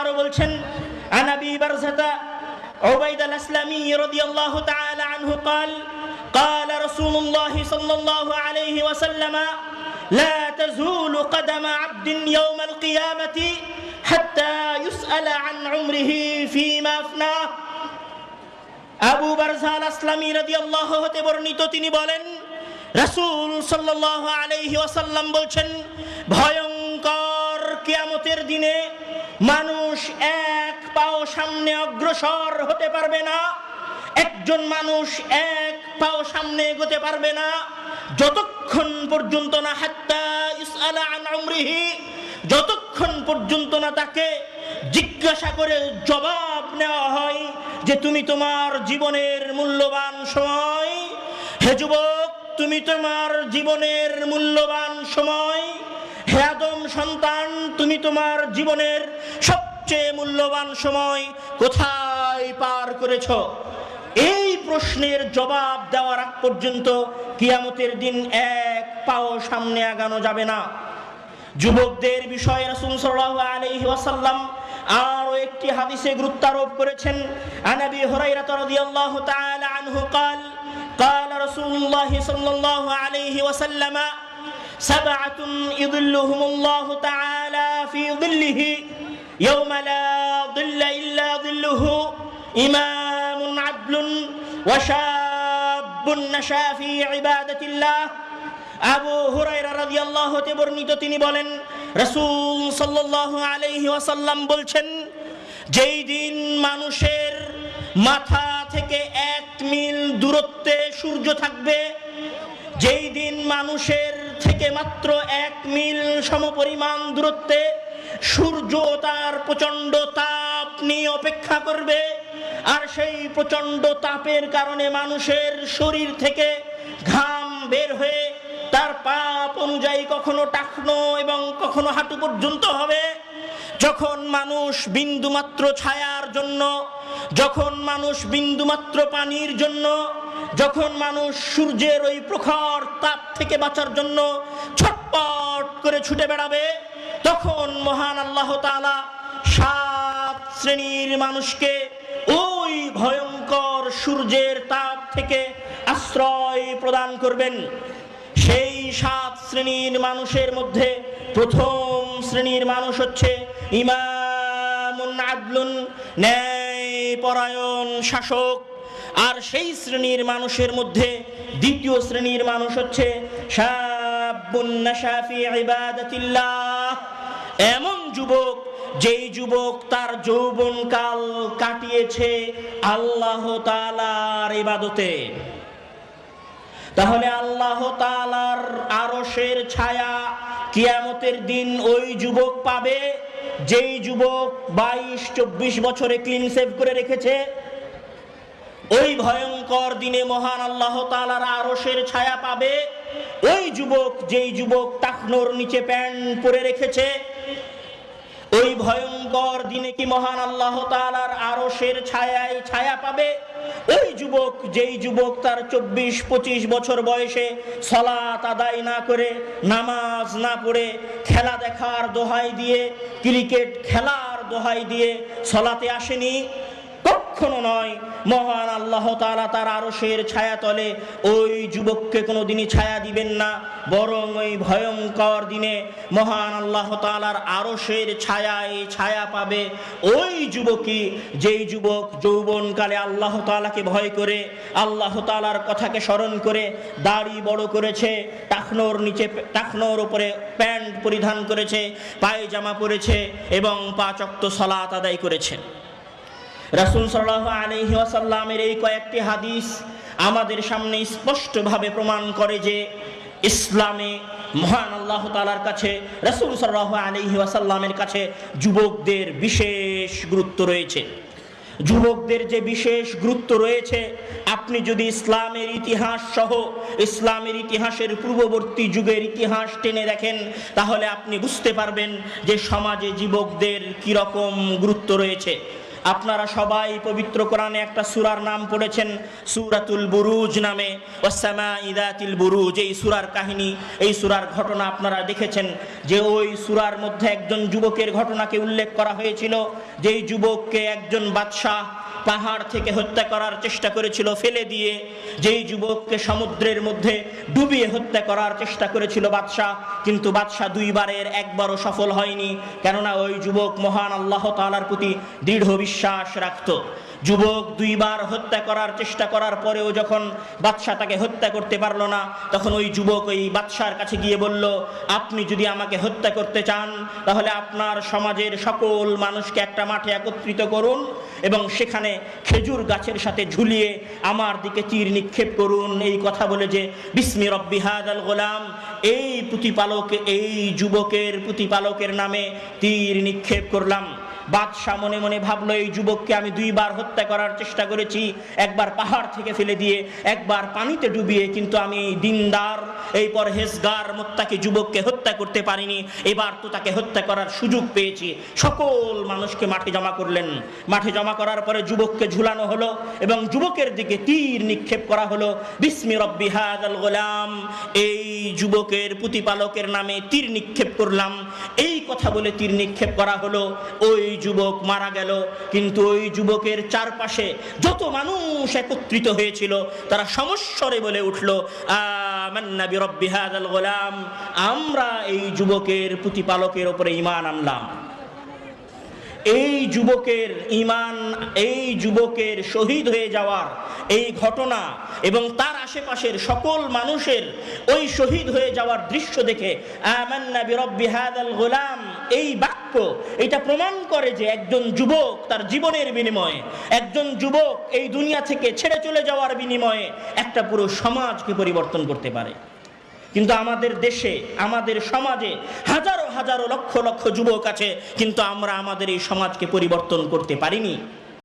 আরো বলছেন আন আবি বারযাতা উবাইদ আল-আসলামী রাদিয়াল্লাহু তাআলা আনহু قال قال رسول الله صلى الله عليه وسلم لا تزول قدم عبد يوم القيامة حتى يسأل عن عمره فيما أفناه আবু বারযা আল-আসলামী রাদিয়াল্লাহু হতে বর্ণিত, তিনি বলেন রাসূল সাল্লাল্লাহু আলাইহি ওয়াসাল্লাম বলছেন, ভয়ঙ্কর কিয়ামতের দিনে মানুষ এক পাও সামনে অগ্রসর হতে পারবে না, একজন মানুষ এক পাও সামনে এগোতে পারবে না যতক্ষণ পর্যন্ত না হাত্তা ইসআলা আন উমরিহি, যতক্ষণ পর্যন্ত না তাকে জিজ্ঞাসা করে জবাব নেওয়া হয় যে তুমি তোমার জীবনের মূল্যবান সময়, হে যুবক তুমি তোমার জীবনের মূল্যবান সময়, হে আদম সন্তান তুমি তোমার জীবনের সবচেয়ে মূল্যবান সময় কোথায় পার করেছ? এই প্রশ্নের জবাব দেওয়ার আগ পর্যন্ত কিয়ামতের দিন এক পাও সামনে আগানো যাবে না। যুবকদের বিষয়ে রাসূল সাল্লাল্লাহু আলাইহি ওয়াসাল্লাম আরো একটি হাদিসে গুরুত্ব আরোপ করেছেন। আন আবি হুরায়রা রাদিয়াল্লাহু তাআলা আনহু قال قال رسول الله صلى الله عليه وسلم سبعة يظلهم الله تعالى في ظله يوم لا ظل إلا ظله إمام عدل وشاب نشأ في عبادة الله আবু হুরায়রা রাদিয়াল্লাহু তে বর্ণিত, তিনি বলেন রাসূল সাল্লাল্লাহু আলাইহি ওয়াসাল্লাম বলছেন, যেই দিন মানুষের মাথা থেকে 1 মিল দূরত্বে সূর্য থাকবে, যেই দিন মানুষের থেকে মাত্র 1 মিল সমপরিমাণ দূরত্বে সূর্য তার প্রচন্ড তাপ নিয়ে অপেক্ষা করবে, আর সেই প্রচন্ড তাপের কারণে মানুষের শরীর থেকে ঘাম বের হয়ে তার পাপ অনুযায়ী কখনো টাকনো এবং কখনো হাঁটু পর্যন্ত হবে, যখন মানুষ বিন্দুমাত্র ছায়ার জন্য, যখন মানুষ বিন্দুমাত্র পানির জন্য, যখন মানুষ সূর্যের ওই প্রখর তাপ থেকে বাঁচার জন্য ছটপট করে ছুটে বেড়াবে, তখন মহান আল্লাহ তাআলা 7 শ্রেণীর মানুষকে ওই ভয়ঙ্কর সূর্যের তাপ থেকে আশ্রয় প্রদান করবেন। সেই 7 শ্রেণীর মানুষের মধ্যে প্রথম শ্রেণীর মানুষ হচ্ছে ইমামুন আদলুন, ন্যায়পরায়ণ শাসক। আর সেই শ্রেণীর মানুষের মধ্যে দ্বিতীয় শ্রেণীর মানুষ হচ্ছে শাবুন নাশা ফি ইবাদাতিল্লাহ, এমন যুবক যেই যুবক তার যৌবনকাল কাটিয়েছে আল্লাহ তাআলার ইবাদতে। তাহলে আল্লাহ তাআলার আরশের ছায়া কিয়ামতের দিন ওই যুবক পাবে যেই যুবক 22-24 বছরে ক্লিন সেভ করে রেখেছে। ওই ভয়ঙ্কর দিনে মহান আল্লাহ তাআলার আরশের ছায়া পাবে ওই যুবক যেই যুবক টাকনোর নিচে প্যান্ট পরে রেখেছে। ওই ভয়ঙ্কর দিনে কি মহান আল্লাহ তাআলার আরশের ছায়ায় ছায়া পাবে ওই যুবক যেই যুবক তার 24-25 বছর বয়সে সালাত আদায় না করে, নামাজ না পড়ে, খেলা দেখার দোহাই দিয়ে, ক্রিকেট খেলার দোহাই দিয়ে সালাতে আসেনি। কখনো নয়, মহান আল্লাহ তাআলা তার আরশের ছায়া তলে ওই যুবককে কোনোদিনই ছায়া দিবেন না, বরং ওই ভয়ঙ্কর দিনে মহান আল্লাহ তাআলার আরশের ছায়ায় ছায়া পাবে ওই যুবকই যেই যুবক যৌবনকালে আল্লাহ তাআলাকে ভয় করে, আল্লাহ তাআলার কথাকে স্মরণ করে দাড়ি বড় করেছে, টাকনোর উপরে প্যান্ট পরিধান করেছে, পায়জামা পরেছে এবং 5 ওয়াক্ত সালাত আদায় করেছে। রাসূল সাল্লাল্লাহু আলাইহি ওয়াসাল্লামের এই কয়েকটি হাদিস আমাদের সামনে স্পষ্টভাবে প্রমাণ করে যে ইসলামে মহান আল্লাহ তাআলার কাছে, রাসূল সাল্লাল্লাহু আলাইহি ওয়াসাল্লামের কাছে যুবকদের বিশেষ গুরুত্ব রয়েছে। যুবকদের যে বিশেষ গুরুত্ব রয়েছে, আপনি যদি ইসলামের ইতিহাস সহ ইসলামের ইতিহাসের পূর্ববর্তী যুগের ইতিহাস টেনে দেখেন, তাহলে আপনি বুঝতে পারবেন যে সমাজে যুবকদের কি রকম গুরুত্ব রয়েছে। আপনারা সবাই পবিত্র কোরআনে একটা সূরার নাম পড়েছেন, সূরাতুল বুরুজ নামে, ওয়াসসামাই যাতিল বুরুজ। এই সূরার কাহিনী, এই সূরার ঘটনা আপনারা দেখেছেন যে ওই সূরার মধ্যে একজন যুবকের ঘটনাকে উল্লেখ করা হয়েছিল, যেই যুবককে একজন বাদশাহ পাহাড় থেকে হত্যা করার চেষ্টা করেছিল ফেলে দিয়ে, যেই যুবককে সমুদ্রের মধ্যে ডুবিয়ে হত্যা করার চেষ্টা করেছিল বাদশাহ, কিন্তু বাদশাহ দুইবারের একবারও সফল হয়নি, কেননা ওই যুবক মহান আল্লাহ তাআলার প্রতি দৃঢ় বিশ্বাস রাখত। যুবক দুইবার হত্যা করার চেষ্টা করার পরেও যখন বাদশাহ তাকে হত্যা করতে পারলো না, তখন ওই যুবক ওই বাদশার কাছে গিয়ে বলল, আপনি যদি আমাকে হত্যা করতে চান তাহলে আপনার সমাজের সকল মানুষকে একটা মাঠে একত্রিত করুন এবং সেখানে খেজুর গাছের সাথে ঝুলিয়ে আমার দিকে তীর নিক্ষেপ করুন। এই কথা বলে যে বিসমি রব্বি হাযাল গোলাম, এই প্রতিপালক, এই যুবকের প্রতিপালকের নামে তীর নিক্ষেপ করলাম। বাদশাহ মনে মনে ভাবলো, এই যুবককে আমি দুইবার হত্যা করার চেষ্টা করেছি, একবার পাহাড় থেকে ফেলে দিয়ে, একবার পানিতে ডুবিয়ে, কিন্তু আমি দিনদার, এই পরহেজগার মুত্তাকি যুবককে হত্যা করতে পারিনি, এবার তো তাকে হত্যা করার সুযোগ পেয়েছি। সকল মানুষকে মাঠে জমা করলেন। মাঠে জমা করার পরে যুবককে ঝুলানো হলো এবং যুবকের দিকে তীর নিক্ষেপ করা হলো। বিসমি রব্বি হাযাল গোলাম, এই যুবকের প্রতিপালকের নামে তীর নিক্ষেপ করলাম। এই কথা বলে তীর নিক্ষেপ করা হলো। ওই যুবক মারা গেল, কিন্তু ওই যুবকের চারপাশে যত মানুষ একত্রিত হয়েছিল তারা সমস্বরে বলে উঠল, আমান্না বিরব্বি হাযাল গোলাম, আমরা এই যুবকের প্রতিপালকের উপরে ঈমান আনলাম। এই যুবকের ঈমান, এই যুবকের শহীদ হয়ে যাওয়ার এই ঘটনা এবং তার আশেপাশের সকল মানুষের ওই শহীদ হয়ে যাওয়ার দৃশ্য দেখে আমান্না বিরব্বি হাযাল গোলাম, এই বাক্য এটা প্রমাণ করে যে একজন যুবক তার জীবনের বিনিময়ে, একজন যুবক এই দুনিয়া থেকে ছেড়ে চলে যাওয়ার বিনিময়ে একটা পুরো সমাজকে পরিবর্তন করতে পারে। কিন্তু আমাদের দেশে, আমাদের সমাজে হাজারো হাজারো লক্ষ লক্ষ যুবক আছে, কিন্তু আমরা আমাদের এই সমাজকে পরিবর্তন করতে পারিনি।